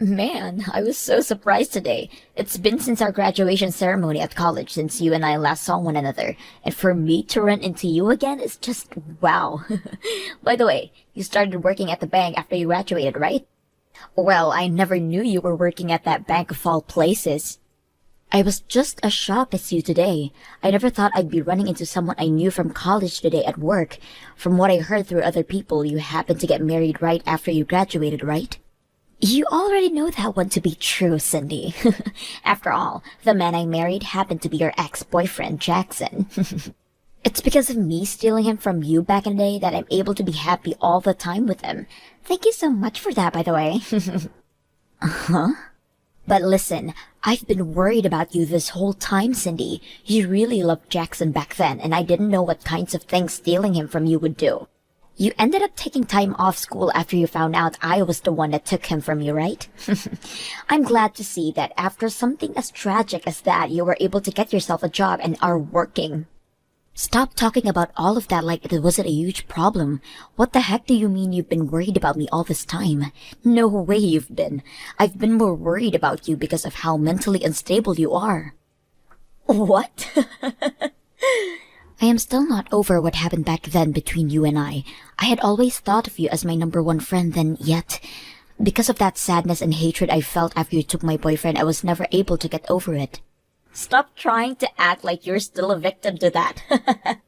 Man, I was so surprised today. It's been since our graduation ceremony at college since you and I last saw one another, and for me to run into you again is just wow. By the way, you started working at the bank after you graduated, right? Well, I never knew you were working at that bank of all places. I was just as shocked as you today. I never thought I'd be running into someone I knew from college today at work. From what I heard through other people, you happened to get married right after you graduated, right? You already know that one to be true, Cindy. After all, the man I married happened to be your ex-boyfriend, Jackson. It's because of me stealing him from you back in the day that I'm able to be happy all the time with him. Thank you so much for that, by the way. Huh? But listen, I've been worried about you this whole time, Cindy. You really loved Jackson back then, and I didn't know what kinds of things stealing him from you would do. You ended up taking time off school after you found out I was the one that took him from you, right? I'm glad to see that after something as tragic as that, you were able to get yourself a job and are working. Stop talking about all of that like it wasn't a huge problem. What the heck do you mean you've been worried about me all this time? No way you've been. I've been more worried about you because of how mentally unstable you are. What? I am still not over what happened back then between you and I. I had always thought of you as my number one friend then, yet because of that sadness and hatred I felt after you took my boyfriend, I was never able to get over it. Stop trying to act like you're still a victim to that.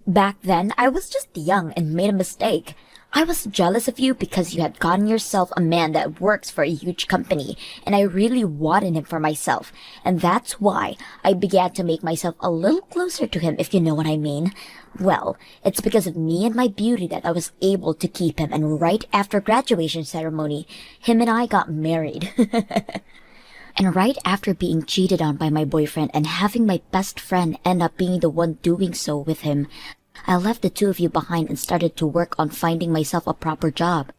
Back then, I was just young and made a mistake. I was jealous of you because you had gotten yourself a man that works for a huge company, and I really wanted him for myself. And that's why I began to make myself a little closer to him, if you know what I mean. Well, it's because of me and my beauty that I was able to keep him, and right after graduation ceremony, him and I got married. And right after being cheated on by my boyfriend and having my best friend end up being the one doing so with him, I left the two of you behind and started to work on finding myself a proper job.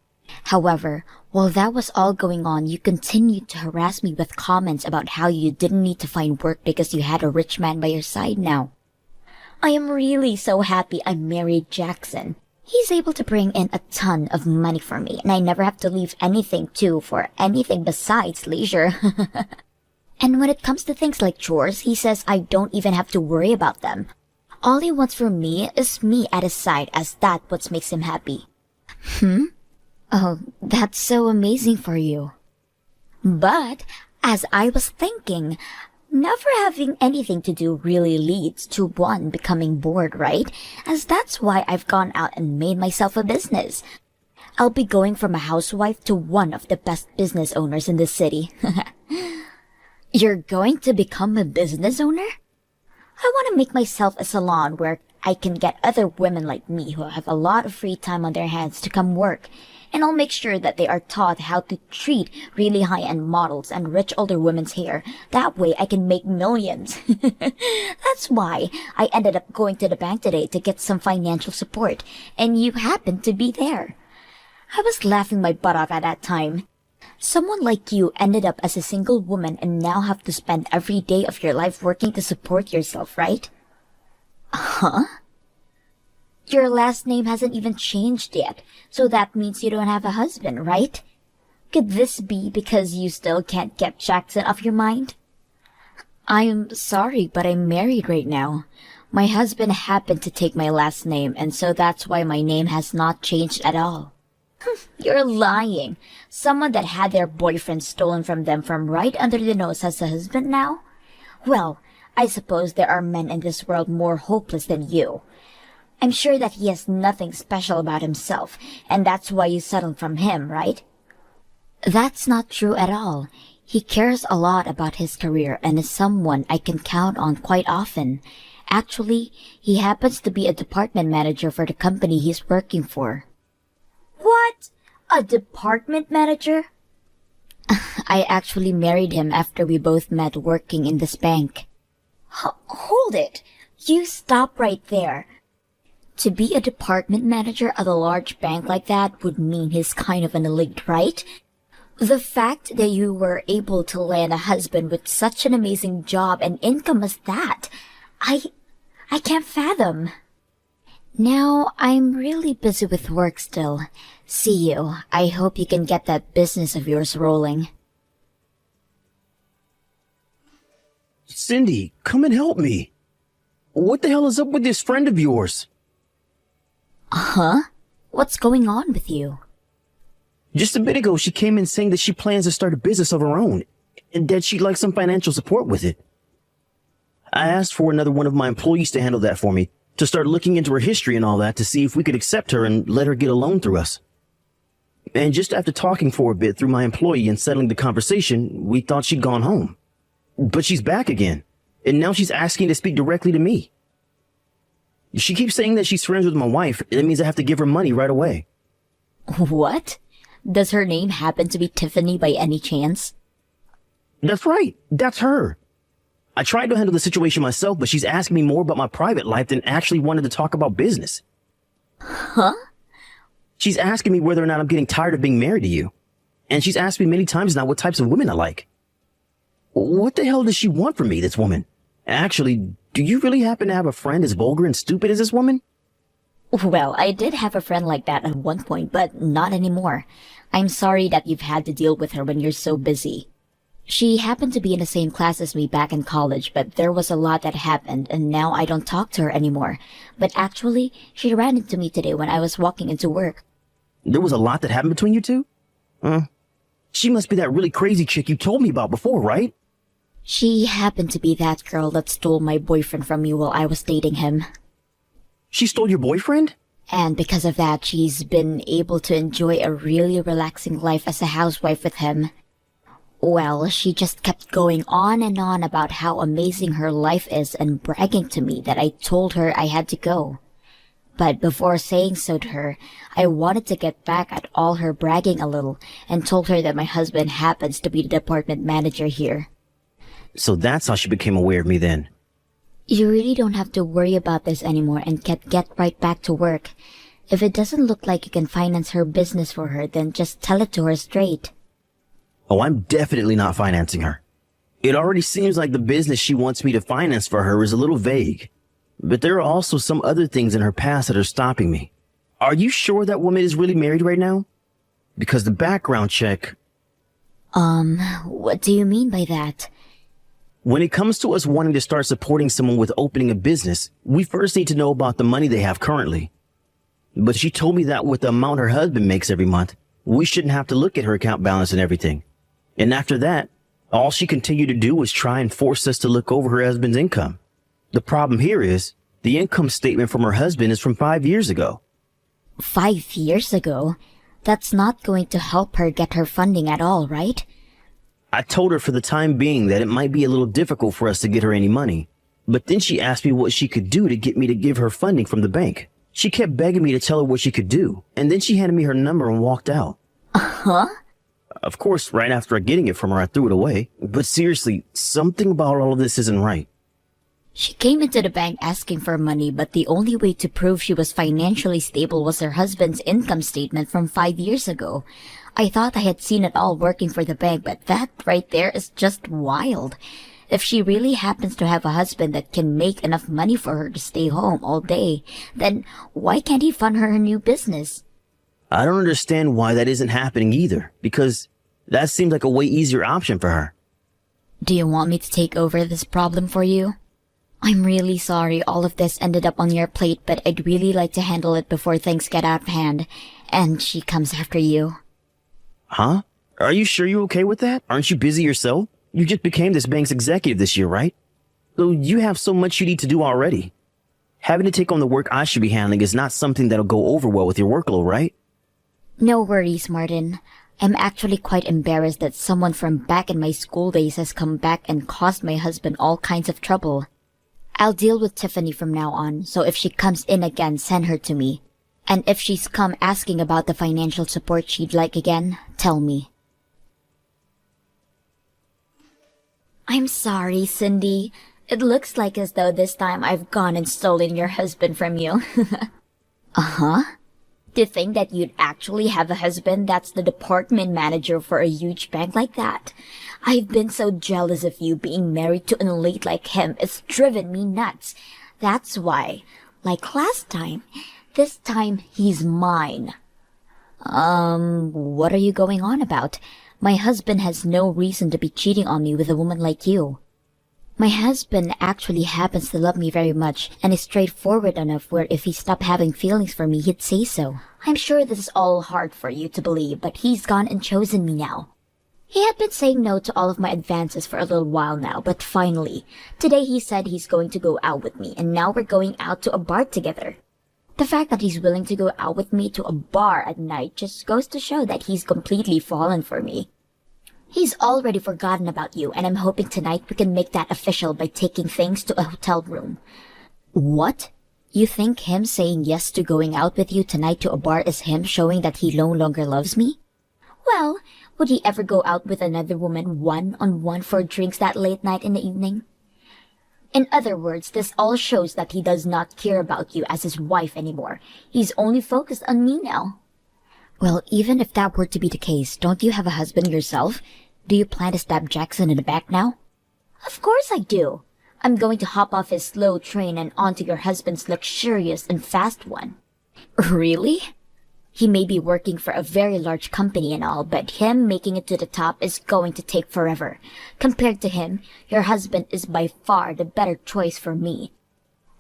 However, while that was all going on, you continued to harass me with comments about how you didn't need to find work because you had a rich man by your side now. I am really so happy I married Jackson. He's able to bring in a ton of money for me, and I never have to leave anything to for anything besides leisure. And when it comes to things like chores, he says I don't even have to worry about them. All he wants from me is me at his side, as that what makes him happy. Oh, that's so amazing for you. But, as I was thinking, never having anything to do really leads to one becoming bored, right? As that's why I've gone out and made myself a business. I'll be going from a housewife to one of the best business owners in the city. You're going to become a business owner? I want to make myself a salon where I can get other women like me who have a lot of free time on their hands to come work. And I'll make sure that they are taught how to treat really high-end models and rich older women's hair. That way I can make millions. That's why I ended up going to the bank today to get some financial support, and you happened to be there. I was laughing my butt off at that time. Someone like you ended up as a single woman and now have to spend every day of your life working to support yourself, right? Huh? Your last name hasn't even changed yet, so that means you don't have a husband, right? Could this be because you still can't get Jackson off your mind? I'm sorry, but I'm married right now. My husband happened to take my last name, and so that's why my name has not changed at all. You're lying. Someone that had their boyfriend stolen from them from right under the nose has a husband now? Well, I suppose there are men in this world more hopeless than you. I'm sure that he has nothing special about himself, and that's why you settled from him, right? That's not true at all. He cares a lot about his career and is someone I can count on quite often. Actually, he happens to be a department manager for the company he's working for. What? A department manager? I actually married him after we both met working in this bank. Hold it! You stop right there. To be a department manager at a large bank like that would mean he's kind of an elite, right? The fact that you were able to land a husband with such an amazing job and income as that, I can't fathom. Now, I'm really busy with work still. See you. I hope you can get that business of yours rolling. Cindy, come and help me. What the hell is up with this friend of yours? Huh? What's going on with you? Just a bit ago, she came in saying that she plans to start a business of her own and that she'd like some financial support with it. I asked for another one of my employees to handle that for me, to start looking into her history and all that to see if we could accept her and let her get a loan through us. And just after talking for a bit through my employee and settling the conversation, we thought she'd gone home. But she's back again, and now she's asking to speak directly to me. She keeps saying that she's friends with my wife, and it means I have to give her money right away. What? Does her name happen to be Tiffany by any chance? That's right, that's her. I tried to handle the situation myself, but she's asking me more about my private life than actually wanted to talk about business. Huh? She's asking me whether or not I'm getting tired of being married to you. And she's asked me many times now what types of women I like. What the hell does she want from me, this woman? Actually, do you really happen to have a friend as vulgar and stupid as this woman? Well, I did have a friend like that at one point, but not anymore. I'm sorry that you've had to deal with her when you're so busy. She happened to be in the same class as me back in college, but there was a lot that happened, and now I don't talk to her anymore. But actually, she ran into me today when I was walking into work. There was a lot that happened between you two? She must be that really crazy chick you told me about before, right? She happened to be that girl that stole my boyfriend from me while I was dating him. She stole your boyfriend? And because of that, she's been able to enjoy a really relaxing life as a housewife with him. Well, she just kept going on and on about how amazing her life is and bragging to me that I told her I had to go. But before saying so to her, I wanted to get back at all her bragging a little and told her that my husband happens to be the department manager here. So that's how she became aware of me then. You really don't have to worry about this anymore and get right back to work. If it doesn't look like you can finance her business for her, then just tell it to her straight. Oh, I'm definitely not financing her. It already seems like the business she wants me to finance for her is a little vague. But there are also some other things in her past that are stopping me. Are you sure that woman is really married right now? Because the background check... What do you mean by that? When it comes to us wanting to start supporting someone with opening a business, we first need to know about the money they have currently. But she told me that with the amount her husband makes every month, we shouldn't have to look at her account balance and everything. And after that, all she continued to do was try and force us to look over her husband's income. The problem here is, the income statement from her husband is from 5 years ago. 5 years ago? That's not going to help her get her funding at all, right? I told her for the time being that it might be a little difficult for us to get her any money. But then she asked me what she could do to get me to give her funding from the bank. She kept begging me to tell her what she could do, and then she handed me her number and walked out. Huh? Of course, right after getting it from her, I threw it away. But seriously, something about all of this isn't right. She came into the bank asking for money, but the only way to prove she was financially stable was her husband's income statement from 5 years ago. I thought I had seen it all working for the bank, but that right there is just wild. If she really happens to have a husband that can make enough money for her to stay home all day, then why can't he fund her new business? I don't understand why that isn't happening either, because that seems like a way easier option for her. Do you want me to take over this problem for you? I'm really sorry all of this ended up on your plate, but I'd really like to handle it before things get out of hand, and she comes after you. Huh? Are you sure you're okay with that? Aren't you busy yourself? You just became this bank's executive this year, right? So you have so much you need to do already. Having to take on the work I should be handling is not something that'll go over well with your workload, right? No worries, Martin. I'm actually quite embarrassed that someone from back in my school days has come back and caused my husband all kinds of trouble. I'll deal with Tiffany from now on, so if she comes in again, send her to me. And if she's come asking about the financial support she'd like again, tell me. I'm sorry, Cindy. It looks like as though this time I've gone and stolen your husband from you. Uh-huh. To think that you'd actually have a husband that's the department manager for a huge bank like that. I've been so jealous of you being married to an elite like him. It's driven me nuts. That's why, like last time, this time he's mine. What are you going on about? My husband has no reason to be cheating on me with a woman like you. My husband actually happens to love me very much and is straightforward enough where if he stopped having feelings for me, he'd say so. I'm sure this is all hard for you to believe, but he's gone and chosen me now. He had been saying no to all of my advances for a little while now, but finally, today he said he's going to go out with me, and now we're going out to a bar together. The fact that he's willing to go out with me to a bar at night just goes to show that he's completely fallen for me. He's already forgotten about you, and I'm hoping tonight we can make that official by taking things to a hotel room. What? You think him saying yes to going out with you tonight to a bar is him showing that he no longer loves me? Well, would he ever go out with another woman one-on-one for drinks that late night in the evening? In other words, this all shows that he does not care about you as his wife anymore. He's only focused on me now. Well, even if that were to be the case, don't you have a husband yourself? Do you plan to stab Jackson in the back now? Of course I do. I'm going to hop off his slow train and onto your husband's luxurious and fast one. Really? He may be working for a very large company and all, but him making it to the top is going to take forever. Compared to him, your husband is by far the better choice for me.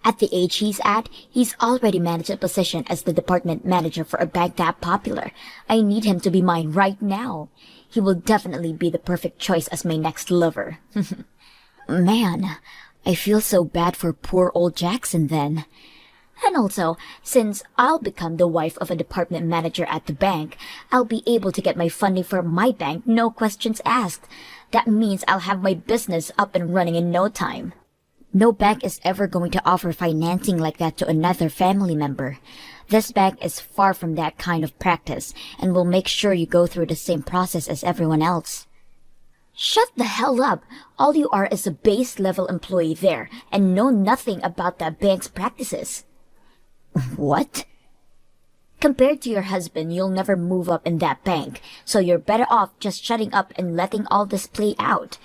At the age he's at, he's already managed a position as the department manager for a bank that popular. I need him to be mine right now. He will definitely be the perfect choice as my next lover. Man, I feel so bad for poor old Jackson then. And also, since I'll become the wife of a department manager at the bank, I'll be able to get my funding for my bank, no questions asked. That means I'll have my business up and running in no time. No bank is ever going to offer financing like that to another family member. This bank is far from that kind of practice and will make sure you go through the same process as everyone else. Shut the hell up! All you are is a base-level employee there and know nothing about that bank's practices. What? Compared to your husband, you'll never move up in that bank, so you're better off just shutting up and letting all this play out.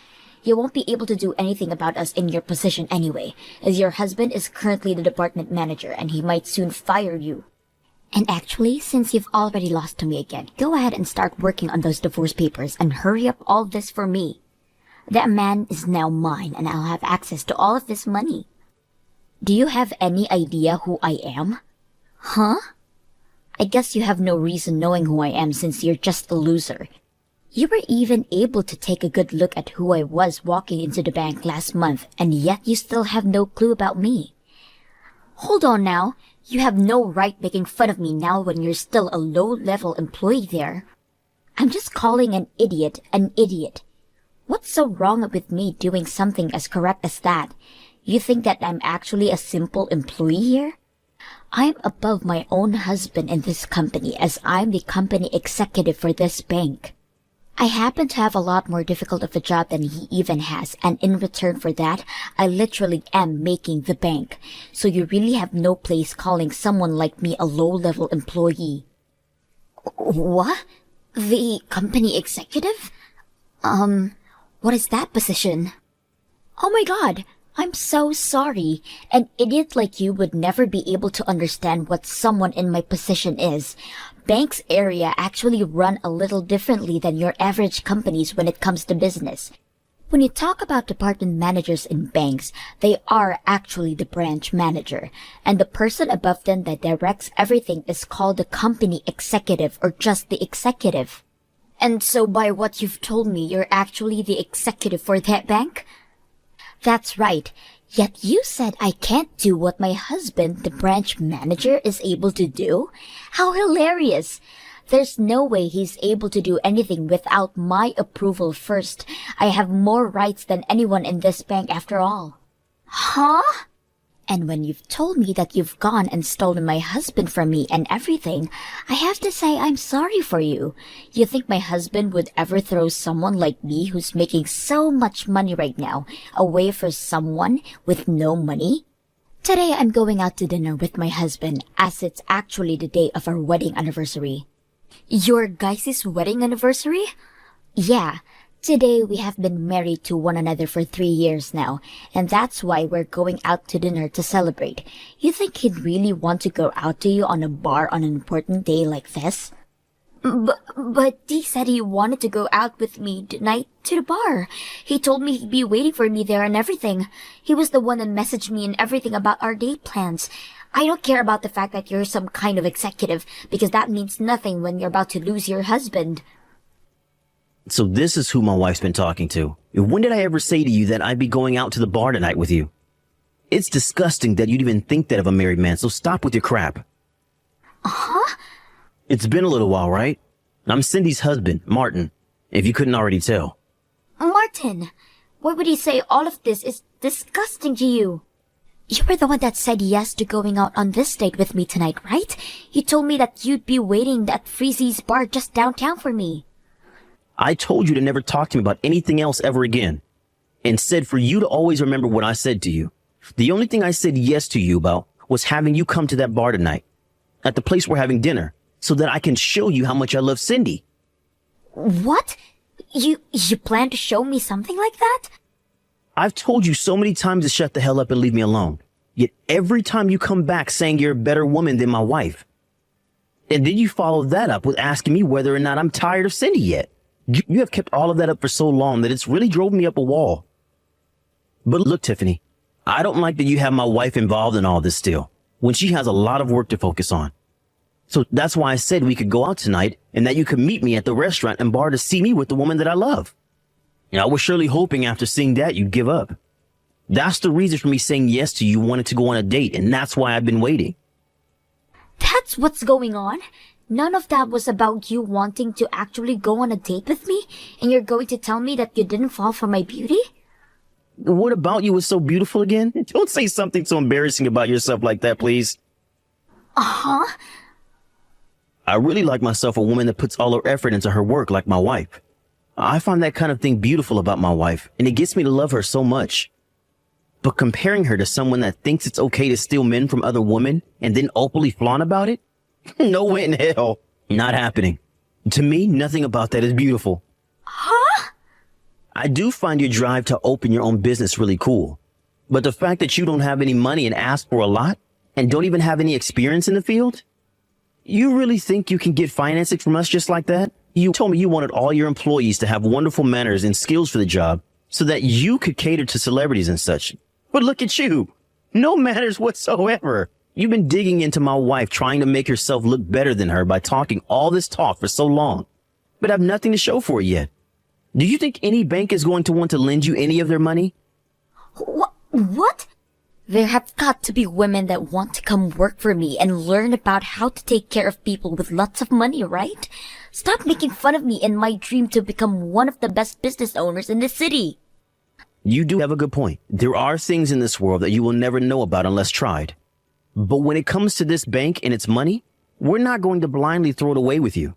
You won't be able to do anything about us in your position anyway, as your husband is currently the department manager and he might soon fire you. And actually, since you've already lost to me again, go ahead and start working on those divorce papers and hurry up all this for me. That man is now mine and I'll have access to all of this money. Do you have any idea who I am? Huh? I guess you have no reason knowing who I am since you're just a loser. You were even able to take a good look at who I was walking into the bank last month, and yet you still have no clue about me. Hold on now. You have no right making fun of me now when you're still a low-level employee there. I'm just calling an idiot an idiot. What's so wrong with me doing something as correct as that? You think that I'm actually a simple employee here? I'm above my own husband in this company as I'm the company executive for this bank. I happen to have a lot more difficult of a job than he even has, and in return for that, I literally am making the bank. So you really have no place calling someone like me a low-level employee. What? The company executive? What is that position? Oh my god! I'm so sorry. An idiot like you would never be able to understand what someone in my position is. Banks area actually run a little differently than your average companies when it comes to business. When you talk about department managers in banks, they are actually the branch manager, and the person above them that directs everything is called the company executive or just the executive. And so by what you've told me, you're actually the executive for that bank? That's right. Yet you said I can't do what my husband, the branch manager, is able to do? How hilarious! There's no way he's able to do anything without my approval first. I have more rights than anyone in this bank after all. Huh? And when you've told me that you've gone and stolen my husband from me and everything, I have to say I'm sorry for you. You think my husband would ever throw someone like me who's making so much money right now away for someone with no money? Today I'm going out to dinner with my husband as it's actually the day of our wedding anniversary. Your guys' wedding anniversary? Yeah. Today we have been married to one another for 3 years now, and that's why we're going out to dinner to celebrate. You think he'd really want to go out to you on a bar on an important day like this? But he said he wanted to go out with me tonight to the bar. He told me he'd be waiting for me there and everything. He was the one that messaged me and everything about our date plans. I don't care about the fact that you're some kind of executive, because that means nothing when you're about to lose your husband. So this is who my wife's been talking to. When did I ever say to you that I'd be going out to the bar tonight with you? It's disgusting that you'd even think that of a married man, so stop with your crap. Huh? It's been a little while, right? I'm Cindy's husband, Martin, if you couldn't already tell. Martin, why would he say all of this is disgusting to you? You were the one that said yes to going out on this date with me tonight, right? You told me that you'd be waiting at Freezy's bar just downtown for me. I told you to never talk to me about anything else ever again, and said for you to always remember what I said to you. The only thing I said yes to you about was having you come to that bar tonight, at the place we're having dinner, so that I can show you how much I love Cindy. What? You plan to show me something like that? I've told you so many times to shut the hell up and leave me alone. Yet every time you come back saying you're a better woman than my wife. And then you follow that up with asking me whether or not I'm tired of Cindy yet. You have kept all of that up for so long that it's really drove me up a wall. But look, Tiffany, I don't like that you have my wife involved in all this still, when she has a lot of work to focus on. So that's why I said we could go out tonight and that you could meet me at the restaurant and bar to see me with the woman that I love. And I was surely hoping after seeing that you'd give up. That's the reason for me saying yes to you wanting to go on a date, and that's why I've been waiting. That's what's going on? None of that was about you wanting to actually go on a date with me, and you're going to tell me that you didn't fall for my beauty? What about you was so beautiful again? Don't say something so embarrassing about yourself like that, please. Uh-huh. I really like myself a woman that puts all her effort into her work like my wife. I find that kind of thing beautiful about my wife, and it gets me to love her so much. But comparing her to someone that thinks it's okay to steal men from other women and then openly flaunt about it? No way in hell. Not happening. To me, nothing about that is beautiful. Huh? I do find your drive to open your own business really cool. But the fact that you don't have any money and ask for a lot and don't even have any experience in the field? You really think you can get financing from us just like that? You told me you wanted all your employees to have wonderful manners and skills for the job so that you could cater to celebrities and such. But look at you. No manners whatsoever. You've been digging into my wife, trying to make yourself look better than her by talking all this talk for so long, but have nothing to show for it yet. Do you think any bank is going to want to lend you any of their money? What? There have got to be women that want to come work for me and learn about how to take care of people with lots of money, right? Stop making fun of me and my dream to become one of the best business owners in the city. You do have a good point. There are things in this world that you will never know about unless tried. But when it comes to this bank and its money, we're not going to blindly throw it away with you.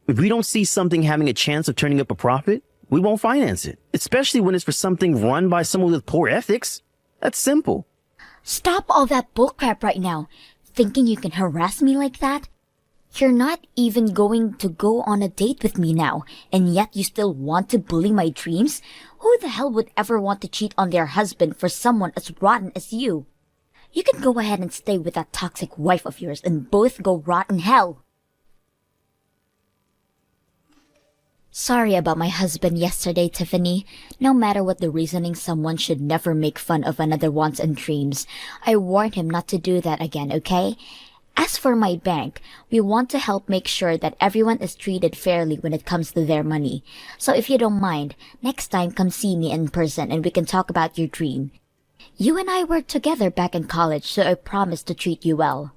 If we don't see something having a chance of turning up a profit, we won't finance it, especially when it's for something run by someone with poor ethics. That's simple. Stop all that bullcrap right now. Thinking you can harass me like that? You're not even going to go on a date with me now, and yet you still want to bully my dreams? Who the hell would ever want to cheat on their husband for someone as rotten as you? You can go ahead and stay with that toxic wife of yours and both go rot in hell. Sorry about my husband yesterday, Tiffany. No matter what the reasoning, someone should never make fun of another wants and dreams. I warned him not to do that again, okay? As for my bank, we want to help make sure that everyone is treated fairly when it comes to their money. So if you don't mind, next time come see me in person and we can talk about your dream. You and I worked together back in college, so I promise to treat you well.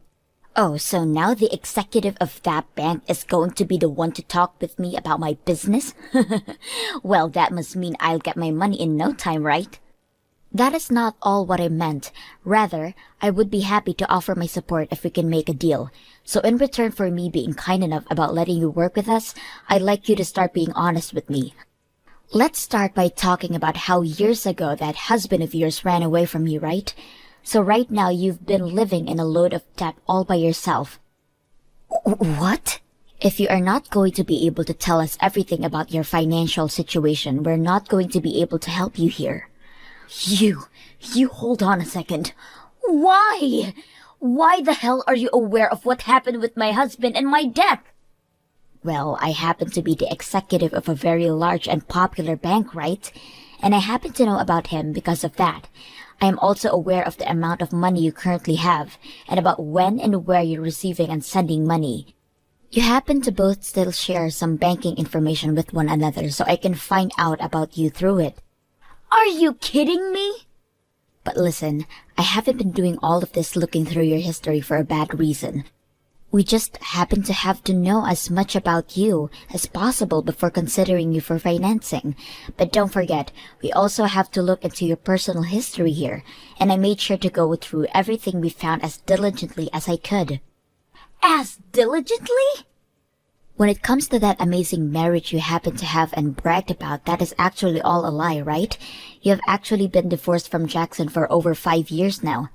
Oh, so now the executive of that bank is going to be the one to talk with me about my business? Well, that must mean I'll get my money in no time, right? That is not all what I meant. Rather, I would be happy to offer my support if we can make a deal. So in return for me being kind enough about letting you work with us, I'd like you to start being honest with me. Let's start by talking about how years ago that husband of yours ran away from you, right? So right now you've been living in a load of debt all by yourself. What? If you are not going to be able to tell us everything about your financial situation, we're not going to be able to help you here. You hold on a second. Why? Why the hell are you aware of what happened with my husband and my death? Well, I happen to be the executive of a very large and popular bank, right? And I happen to know about him because of that. I am also aware of the amount of money you currently have, and about when and where you're receiving and sending money. You happen to both still share some banking information with one another, so I can find out about you through it. Are you kidding me? But listen, I haven't been doing all of this looking through your history for a bad reason. We just happen to have to know as much about you as possible before considering you for financing. But don't forget, we also have to look into your personal history here, and I made sure to go through everything we found as diligently as I could. As diligently? When it comes to that amazing marriage you happen to have and bragged about, that is actually all a lie, right? You have actually been divorced from Jackson for over 5 years now.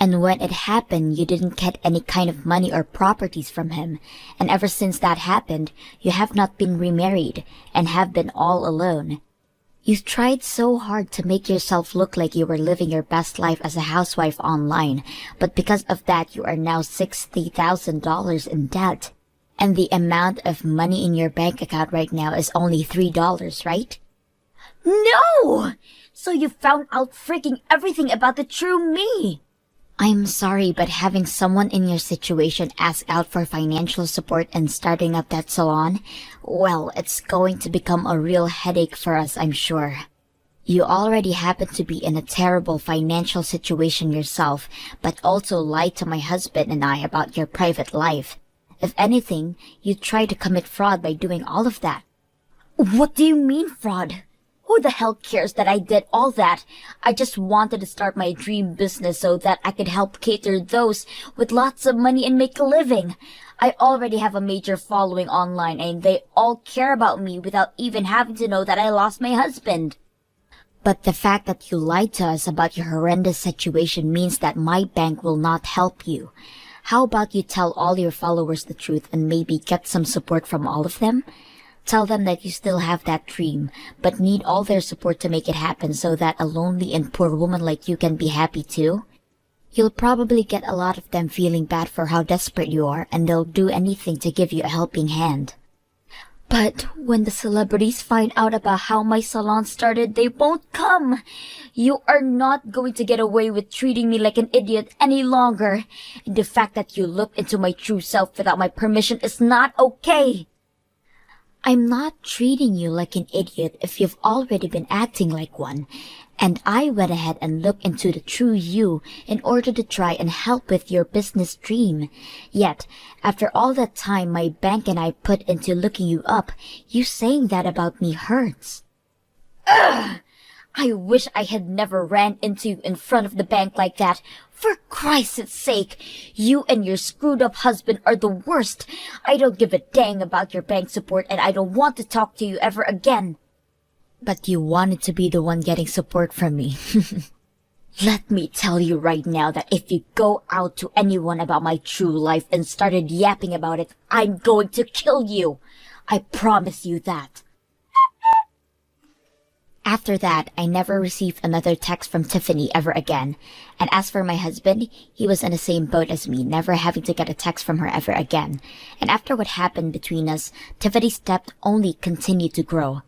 And when it happened, you didn't get any kind of money or properties from him. And ever since that happened, you have not been remarried and have been all alone. You've tried so hard to make yourself look like you were living your best life as a housewife online, but because of that, you are now $60,000 in debt. And the amount of money in your bank account right now is only $3, right? No! So you found out freaking everything about the true me! I'm sorry, but having someone in your situation ask out for financial support and starting up that salon, well, it's going to become a real headache for us, I'm sure. You already happen to be in a terrible financial situation yourself, but also lied to my husband and I about your private life. If anything, you tried to commit fraud by doing all of that. What do you mean fraud? Who the hell cares that I did all that? I just wanted to start my dream business so that I could help cater those with lots of money and make a living. I already have a major following online and they all care about me without even having to know that I lost my husband. But the fact that you lied to us about your horrendous situation means that my bank will not help you. How about you tell all your followers the truth and maybe get some support from all of them? Tell them that you still have that dream, but need all their support to make it happen so that a lonely and poor woman like you can be happy too. You'll probably get a lot of them feeling bad for how desperate you are, and they'll do anything to give you a helping hand. But when the celebrities find out about how my salon started, they won't come. You are not going to get away with treating me like an idiot any longer. And the fact that you look into my true self without my permission is not okay. I'm not treating you like an idiot if you've already been acting like one. And I went ahead and looked into the true you in order to try and help with your business dream. Yet, after all that time my bank and I put into looking you up, you saying that about me hurts. Ugh! I wish I had never ran into you in front of the bank like that. For Christ's sake, you and your screwed up husband are the worst. I don't give a dang about your bank support and I don't want to talk to you ever again. But you wanted to be the one getting support from me. Let me tell you right now that if you go out to anyone about my true life and started yapping about it, I'm going to kill you. I promise you that. After that, I never received another text from Tiffany ever again. And as for my husband, he was in the same boat as me, never having to get a text from her ever again. And after what happened between us, Tiffany's debt only continued to grow.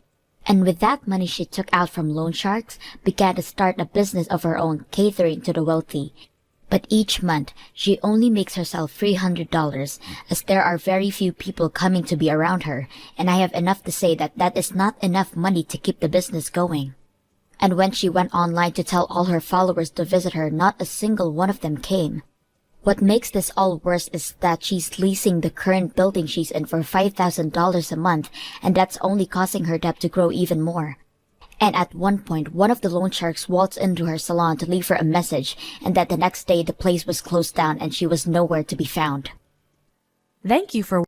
And with that money she took out from loan sharks, began to start a business of her own catering to the wealthy. But each month, she only makes herself $300, as there are very few people coming to be around her, and I have enough to say that that is not enough money to keep the business going. And when she went online to tell all her followers to visit her, not a single one of them came. What makes this all worse is that she's leasing the current building she's in for $5,000 a month, and that's only causing her debt to grow even more. And at one point, one of the loan sharks waltzed into her salon to leave her a message, and that the next day the place was closed down and she was nowhere to be found. Thank you for